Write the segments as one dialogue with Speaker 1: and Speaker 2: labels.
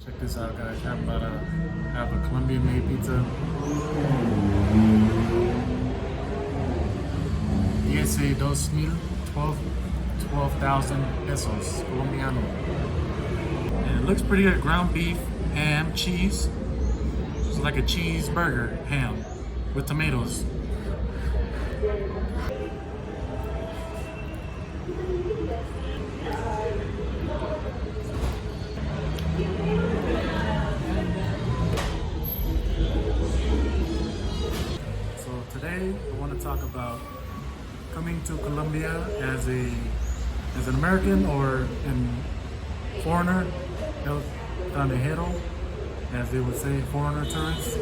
Speaker 1: Check this out, guys. Have a Colombian made pizza. Ese 12,000 pesos Colombiano. And it looks pretty good. Ground beef, ham, cheese. It's like a cheeseburger ham with tomatoes. So today I want to talk about coming to Colombia as an American or an foreigner, extranjero, as they would say, foreigner tourists.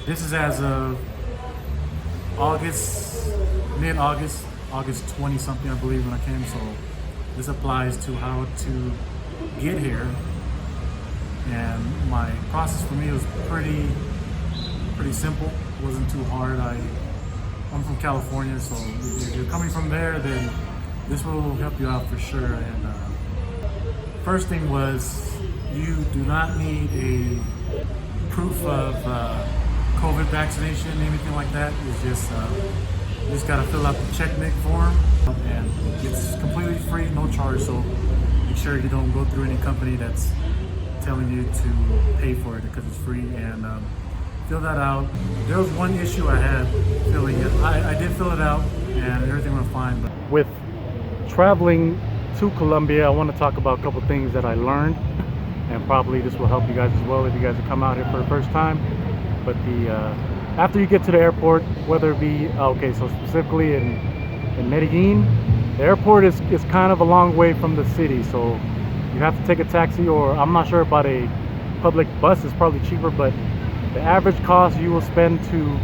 Speaker 1: This is as of August, mid-August, August 20 something, I believe, when I came. So this applies to how to get here. And my process for me was pretty simple. It wasn't too hard. I'm from California, so if you're coming from there, then this will help you out for sure. And first thing was, you do not need a proof of COVID vaccination, anything like that. It's just you just gotta fill out the checkmate form, and it's completely free, no charge. So make sure you don't go through any company that's telling you to pay for it because it's free. And fill that out. There was one issue I had filling it. I did fill it out and everything went fine. But with traveling to Colombia, I want to talk about a couple things that I learned, and probably this will help you guys as well if you guys come out here for the first time. But after you get to the airport, whether it be so specifically in Medellin, the airport is kind of a long way from the city, so you have to take a taxi, or I'm not sure about a public bus. It's probably cheaper, but the average cost you will spend to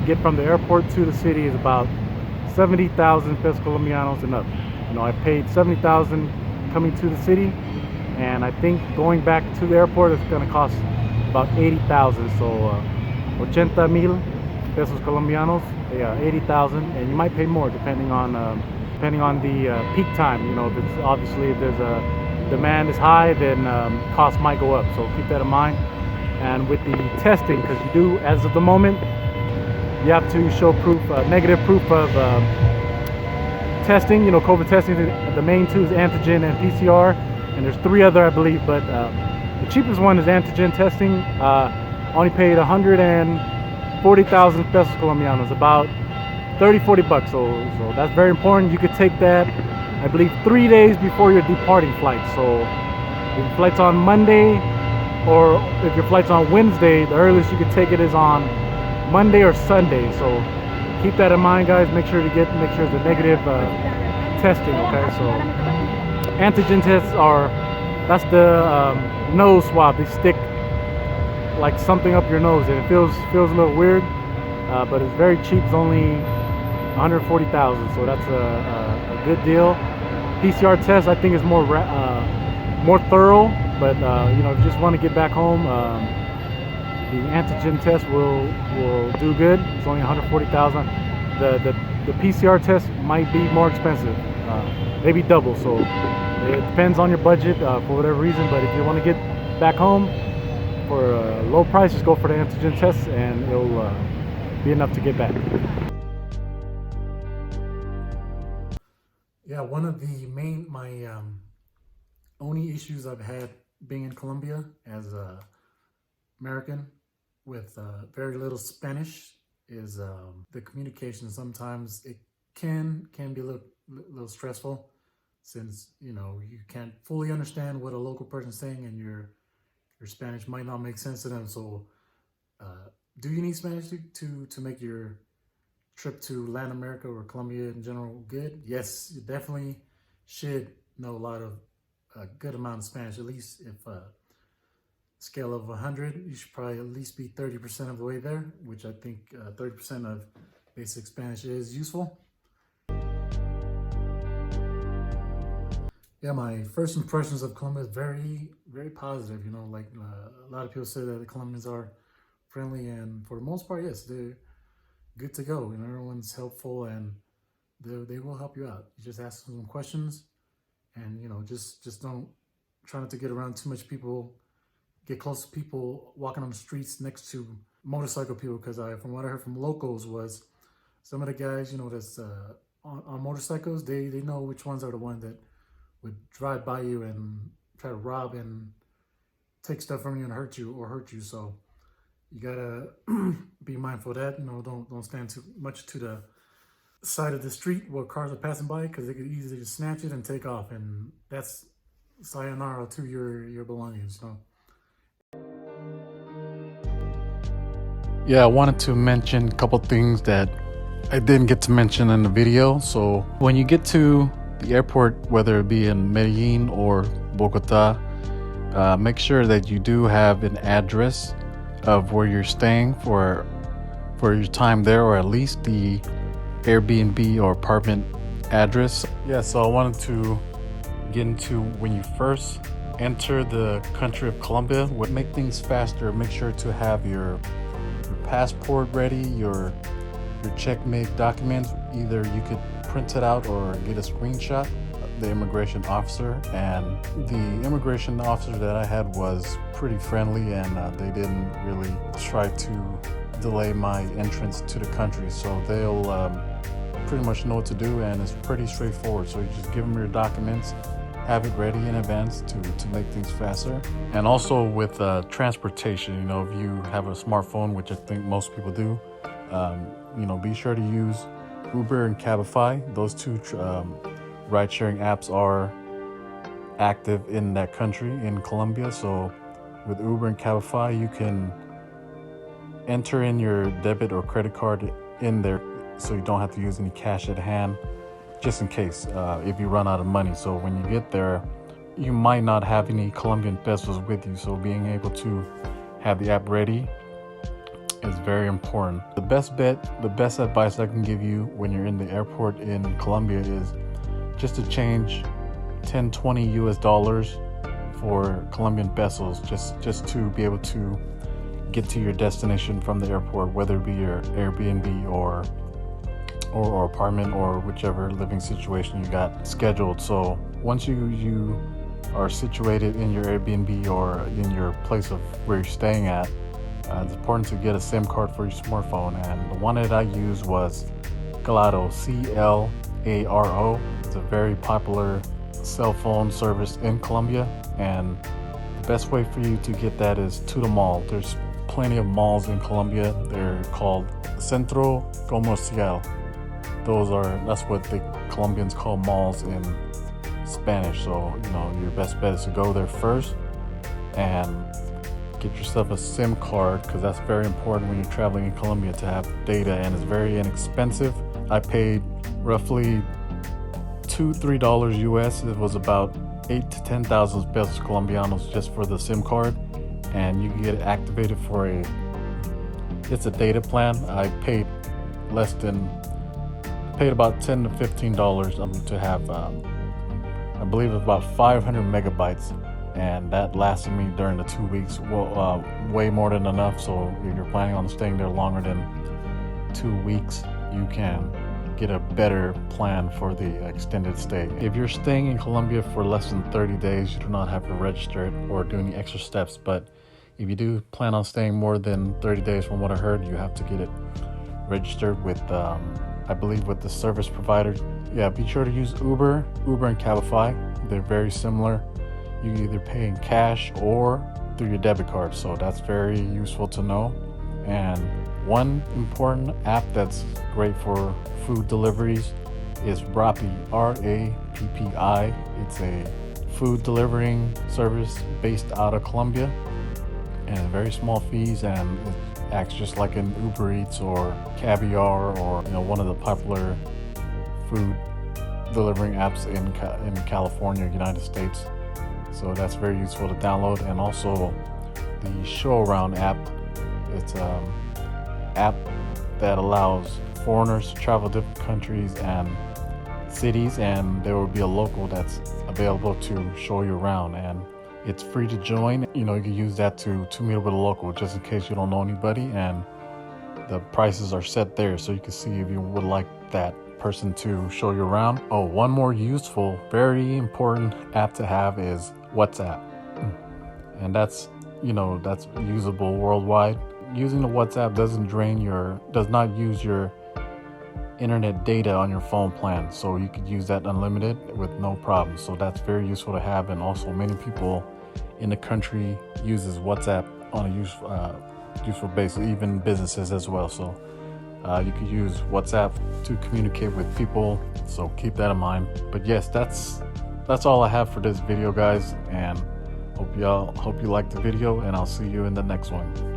Speaker 1: get from the airport to the city is about 70,000 pesos colombianos and up. You know, I paid 70,000 coming to the city, and I think going back to the airport is going to cost about 80,000. So 80,000 pesos colombianos, 80,000, and you might pay more depending on the peak time. You know, if it's obviously if there's a demand is high, then costs might go up. So keep that in mind. And with the testing, because you do, as of the moment, you have to show proof, negative proof of testing, you know, COVID testing. The main two is antigen and PCR, and there's three other, I believe, but the cheapest one is antigen testing. Only paid 140,000 pesos colombianos, about 30-40 bucks. So that's very important. You could take that, I believe, 3 days before your departing flight. So if your flight's on Monday, or if your flight's on Wednesday, the earliest you can take it is on Monday or Sunday. So keep that in mind, guys. Make sure it's a negative testing. Okay, so antigen tests that's the nose swab. They stick like something up your nose, and it feels a little weird, but it's very cheap. It's only 140,000, so that's a good deal. PCR test, I think, is more thorough. But you know, if you just want to get back home, the antigen test will do good. It's only 140,000. The PCR test might be more expensive, maybe double. So it depends on your budget for whatever reason. But if you want to get back home for a low price, just go for the antigen test, and it'll be enough to get back. Yeah, one of my only issues I've had being in Colombia as a American with very little Spanish is the communication. Sometimes it can be a little stressful, since you know you can't fully understand what a local person's saying, and your Spanish might not make sense to them. So do you need Spanish to make your trip to Latin America or Colombia in general good? Yes, you definitely should know a good amount of Spanish. At least if scale of 100, you should probably at least be 30% of the way there, which I think 30% of basic Spanish is useful. Yeah, my first impressions of Colombia is very, very positive. You know, like a lot of people say that the Colombians are friendly, and for the most part, yes, they're good to go. You know, everyone's helpful, and they will help you out. You just ask them some questions, and you know, just don't try not to get around too much people, get close to people walking on the streets next to motorcycle people, because from what I heard from locals was some of the guys, that's on motorcycles, they know which ones are the ones that would drive by you and try to rob and take stuff from you and hurt you. So you gotta be mindful of that. Don't stand too much to the side of the street where cars are passing by, because they could easily just snatch it and take off, and that's sayonara to your belongings.
Speaker 2: Yeah, I wanted to mention a couple things that I didn't get to mention in the video. So when you get to the airport, whether it be in Medellin or Bogota, make sure that you do have an address of where you're staying for your time there, or at least the Airbnb or apartment address. Yeah, so I wanted to get into when you first enter the country of Colombia. What make things faster, make sure to have your passport ready, your checkmate documents. Either you could print it out or get a screenshot. The immigration officer, and the immigration officer that I had was pretty friendly, and they didn't really try to delay my entrance to the country. So they'll pretty much know what to do, and it's pretty straightforward. So you just give them your documents, have it ready in advance to make things faster. And also with transportation, if you have a smartphone, which I think most people do, be sure to use Uber and Cabify. Those two ride-sharing apps are active in that country, in Colombia. So with Uber and Cabify, you can enter in your debit or credit card in there, so you don't have to use any cash at hand, just in case if you run out of money. So when you get there, you might not have any Colombian pesos with you, so being able to have the app ready is very important. The best bet, the best advice I can give you when you're in the airport in Colombia is just to change 10-20 US dollars for Colombian pesos, just to be able to get to your destination from the airport, whether it be your Airbnb or apartment or whichever living situation you got scheduled. So once you are situated in your Airbnb or in your place of where you're staying at, it's important to get a SIM card for your smartphone, and the one that I used was Claro, Claro. It's a very popular cell phone service in Colombia, and the best way for you to get that is to the mall. There's plenty of malls in Colombia. They're called Centro Comercial. That's what the Colombians call malls in Spanish. So your best bet is to go there first and get yourself a SIM card, because that's very important when you're traveling in Colombia to have data, and it's very inexpensive. I paid roughly $2-3 US. It was about 8,000 to 10,000 pesos colombianos just for the SIM card, and you can get it activated for it's a data plan. I paid about $10 to $15 to have I believe it's about 500 megabytes, and that lasted me during the 2 weeks. Well, way more than enough. So if you're planning on staying there longer than 2 weeks, you can get a better plan for the extended stay. If you're staying in Colombia for less than 30 days, you do not have to register it or do any extra steps. But if you do plan on staying more than 30 days, from what I heard, you have to get it registered with, I believe, with the service provider. Yeah, be sure to use Uber and Cabify. They're very similar. You can either pay in cash or through your debit card. So that's very useful to know. And one important app that's great for food deliveries is Rappi, Rappi. It's a food delivering service based out of Colombia, and very small fees, and it acts just like an Uber Eats or Caviar or one of the popular food delivering apps in California, United States. So that's very useful to download. And also the Show Around app. It's an app that allows foreigners to travel different countries and cities, and there will be a local that's available to show you around, and it's free to join. You can use that to meet up with a local, just in case you don't know anybody, and the prices are set there, so you can see if you would like that person to show you around. Oh, one more useful, very important app to have is WhatsApp, and that's usable worldwide. Using the WhatsApp does not use your internet data on your phone plan, so you could use that unlimited with no problem. So that's very useful to have, and also many people in the country uses WhatsApp on a useful basis, even businesses as well. So you could use WhatsApp to communicate with people, so keep that in mind. But yes, that's all I have for this video, guys, and hope you liked the video, and I'll see you in the next one.